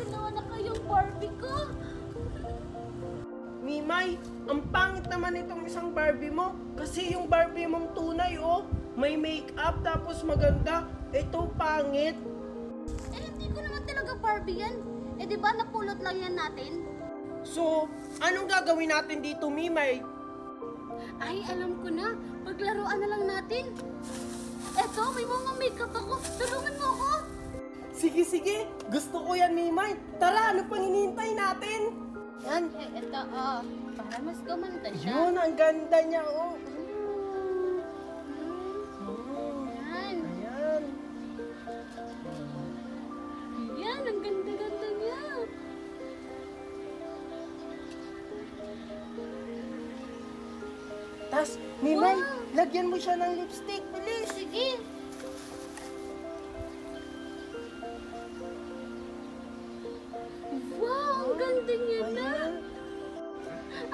dalawa na kayong Barbie ko. Mimay, ang pangit naman itong isang Barbie mo. Kasi yung Barbie mong tunay, oh, may make-up tapos maganda. Ito, pangit. Eh, hindi ko naman talaga Barbie yan. Eh, di ba napulot lang yan natin? So, anong gagawin natin dito, Mimay? Ay, alam ko na. Paglaruan na lang natin. Eto, may mga makeup ako. Tulungan mo ako. Sige, sige. Gusto ko yan, Mimay. Tara, ano pang hinihintay natin? Yan. Eh, eto, para mas gumanda siya. Yun, ang ganda niya, oh. Yan. Ayan. Yan, ang ganda-ganda niya. Tas, Mimay, Wow. lagyan mo siya ng lipstick. Bilis. Sige. Wow, ang ganda niya na.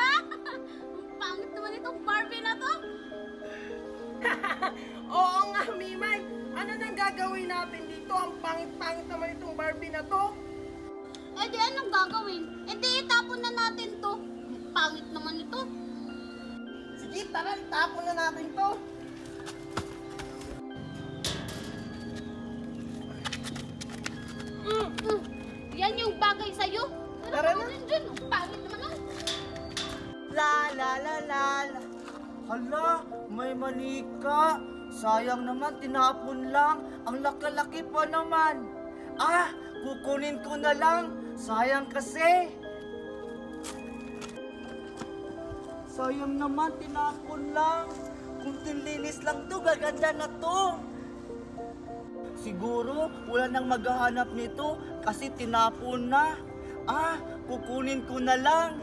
Ayan. Ang pangit naman itong Barbie na to. Oo nga, Mimay. Ano nang gagawin natin dito? Ang pangit-pangit naman itong Barbie na to. Eh di anong gagawin? Eh di itapon na natin to. Ang pangit naman ito. Sige, tara, itapon na natin to. Yan yung bagay sa'yo. Tara na. Rin dyan. Ang pangit naman nun. La la la la la. Hala, may manika. Sayang naman, tinapon lang. Ang laki-laki pa naman. Ah, kukunin ko na lang. Sayang kasi. Sayang naman, tinapon lang. Kunting linis lang to, gaganda na to. Siguro, wala nang maghahanap nito kasi tinapon na. Ah, kukunin ko na lang.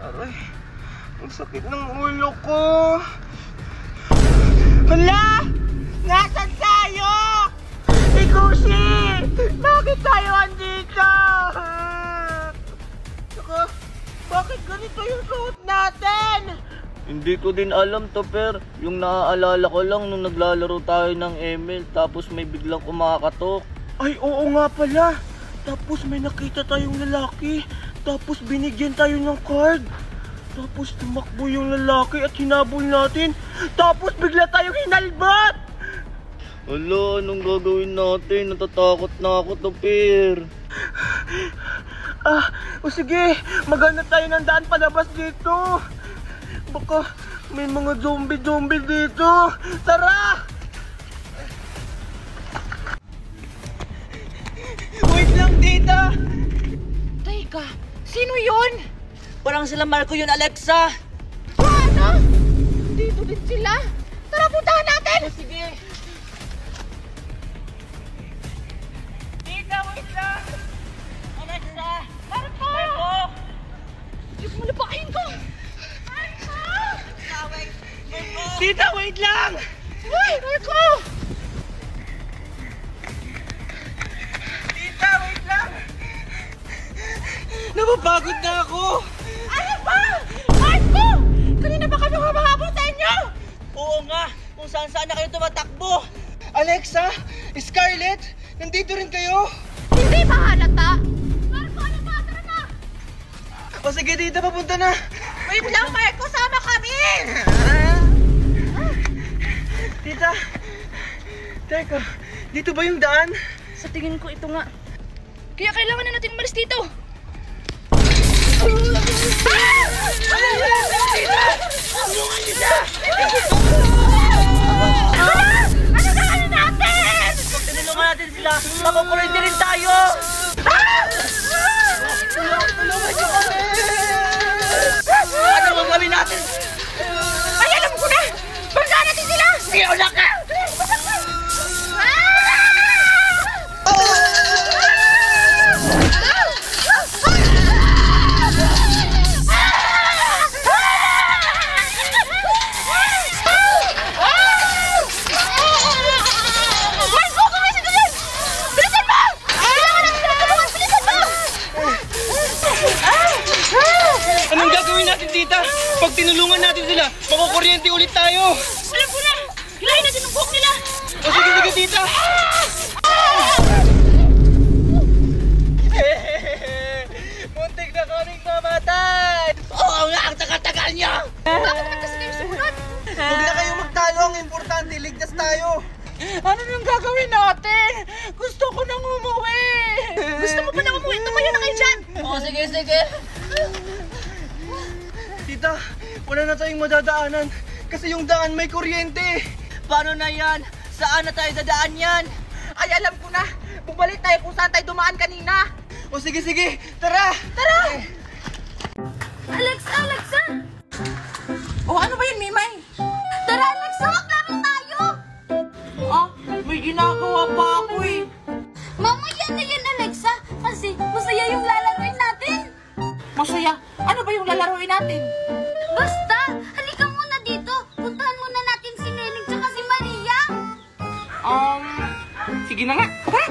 Aray, ang sakit ng ulo ko. Hala! Nasaan tayo? Ikushi! Bakit tayo andito? Saka, bakit ganito yung suot natin? Hindi ko din alam, Topper. Yung naaalala ko lang nung naglalaro tayo ng ML tapos may biglang kumakatok. Ay, oo nga pala. Tapos may nakita tayong lalaki. Tapos binigyan tayo ng card. Tapos tumakbo yung lalaki at hinabol natin. Tapos bigla tayong hinalbat. Hala, anong gagawin natin? Natatakot na ako, Topper. O sige, maghanap tayo ng daan palabas dito. Baka may mga zombie dito. Tara! Wait lang, tita! Teka, sino yun? Parang sila Marco yun, Alexa. Ano? Dito din sila. Tara, puntahan natin. Sige. Tita, wait lang! Alexa! Marco! Marco! Yung malapakin ko. Marco! Tita, wait lang! Uy, Marco! Tita, wait lang! Napapagod na ako! Ano ba? Marco! Kanina ba kami humahabol sa inyo? Oo nga, kung saan-saan na kayo tumatakbo. Alexa, Scarlett, nandito rin kayo? Hindi ba halata? Marco, ano ba? Tara na! O sige, tita, papunta na! Wait lang, Marco! Sama kami! Tita, teka, dito ba yung daan? Sa tingin ko ito nga. Kaya kailangan na natin umalis dito. Ano gagawin natin? Kung tinulungan natin sila, makukurente rin tayo. Tulungan niyo kami! Ano bang gawin natin? Ay, alam ko na! Puntahan natin sila! Siya ka! Marco, gumising ka dyan! Bilisan mo! Kailangan natin sila tulungan! Bilisan mo! Anong gagawin natin, tita? Pag tinulungan natin sila, makukuryente ulit tayo! Alam ko na! Hilahin natin ang buhok nila! O sige, sige, tita! Bakit naman kasi kayo sumunod? Huwag na kayong magtalo, ang importante, ligtas tayo. Ano nang gagawin natin? Gusto ko nang umuwi. Gusto mo pa nang umuwi? Tumayo na kayo dyan! Oh, sige, sige. Tita, wala na tayong madadaanan kasi yung daan may kuryente. Paano na yan? Saan na tayo dadaan yan? Ay, alam ko na. Bumalik tayo kung saan tayo dumaan kanina. O sige, sige, tara! Tara! Alexa, Alexa! Oh, ano ba yun, Mimay? Tara, Alexa, maglaro tayo! Ah, may ginagawa pa ako eh. Mamaya na yan, Alexa, kasi masaya yung lalaroin natin. Masaya. Ano ba yung lalaroin natin? Basta, halika muna dito. Puntahan muna natin si Nening tsaka si Maria. Sige na nga. Tara!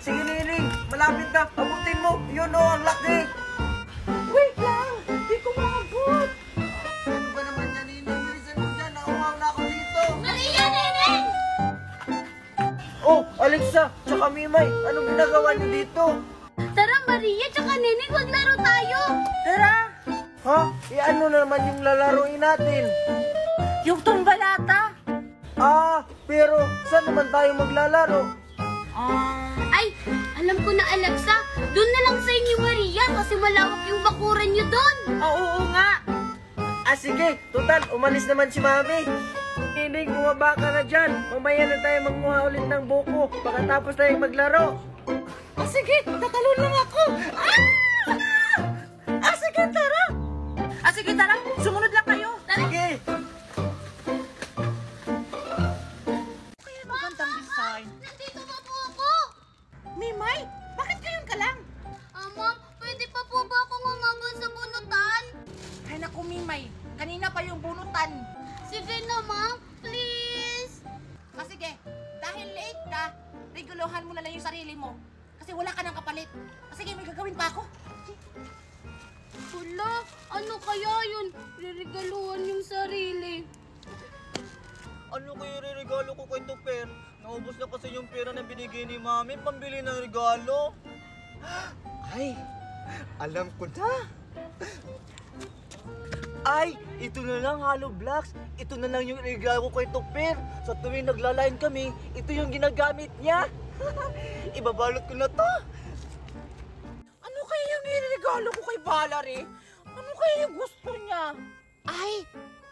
Sige, Nining, malapit na. Abutin mo. Yun o, ang laki. Wait lang. Di ko maabot. Ano ba naman yan, Nining? Bilisan mo dyan. Nauhaw na ako dito. Maria, Nening! Oh, Alexa, tsaka Mimay, anong ginagawa niyo dito? Tara, Maria tsaka Nening, maglaro tayo. Tara! Ha? Ano naman yung lalaroin natin? Yung tumbalata. Ah, pero saan naman tayo maglalaro? Ay, alam ko na, Alexa. Doon na lang sa inyo, Maria, kasi malawak yung bakuran nyo doon. Oo nga. Ah, sige. Total, umalis naman si Mami. Nining, bumaba ka na dyan. Mamaya na tayo manguha ulit ng buko. Pagkatapos tayong maglaro. Sige, tatalon lang ako. Sige, tara. Sige, tara. Sumunod lang kayo. Sige. Kaya magandang design. Nandito pa po ako. Mimay, bakit ngayon ka lang? Ma'am, pwede pa po ba akong umabot sa bunutan? Ay naku, Mimay. Kanina pa yung bunutan. Sige na, ma'am. Please. Sige, dahil late ka, reguluhan mo na lang yung sarili mo. Kasi wala ka ng kapalit. Sige, may gagawin pa ako. Wala, ano kaya yun? Ririgaluhan yung sarili. Ano kayo regalo ko kay Tuper? Naubos na kasi yung pera na binigay ni Mami pambili ng regalo. Ay, alam ko na. Ay, ito na lang, Hollow Blocks. Ito na lang yung regalo ko kay Tuper. Sa tuwing naglalayas kami, ito yung ginagamit niya. Ibabalot ko na to. Ano kaya yung niregalo ko kay Valerie? Ano kaya yung gusto niya? Ay,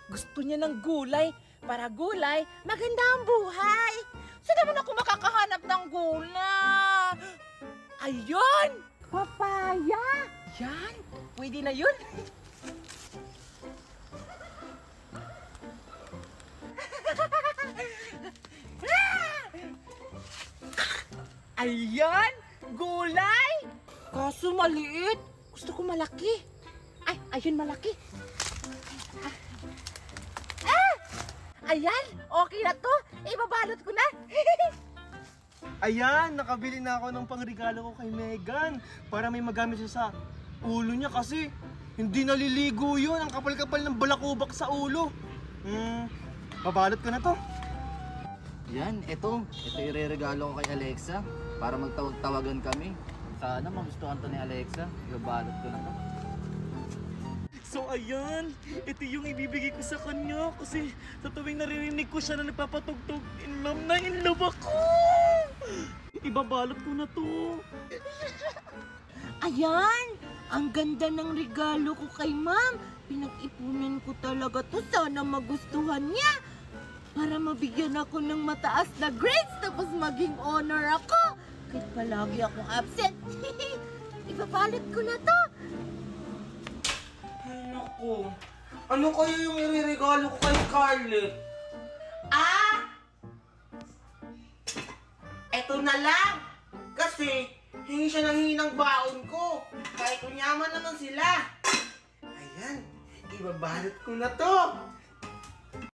gusto niya ng gulay. Para gulay, maganda ang buhay. Saan naman ako makakahanap ng gulay? Ayun! Papaya! Yan! Pwede na yun. Ayan! Gulay! Kaso maliit. Gusto ko malaki. Ay, ayun malaki. Ayan! Okay na to. Ibabalot ko na. Ayan, nakabili na ako ng pangregalo ko kay Megan para may magamit siya sa ulo niya kasi hindi naliligo yun. Ang kapal-kapal ng balakubak sa ulo. Babalot ko na to. Yan, ito ireregalo ko kay Alexa para magtawag-tawagan kami. Sana magustuhan to ni Alexa. Ibabalot ko na to. So ayan, ito yung ibibigay ko sa kanya kasi sa tuwing naririnig ko siya na nagpapatugtog, in love ako! Ibabalot ko na to. Ayan! Ang ganda ng regalo ko kay ma'am. Pinag-ipunan ko talaga to. Sana magustuhan niya. Para mabigyan ako ng mataas na grades tapos maging honor ako. Kahit palagi akong absent. Ibabalot ko na to. Ay naku, ano kaya yung ireregalo ko kay Scarlett? Eto na lang! Kasi hingi siya ng hingi ng baon ko. Kahit kunyaman naman sila. Ayan, ibabalot ko na to.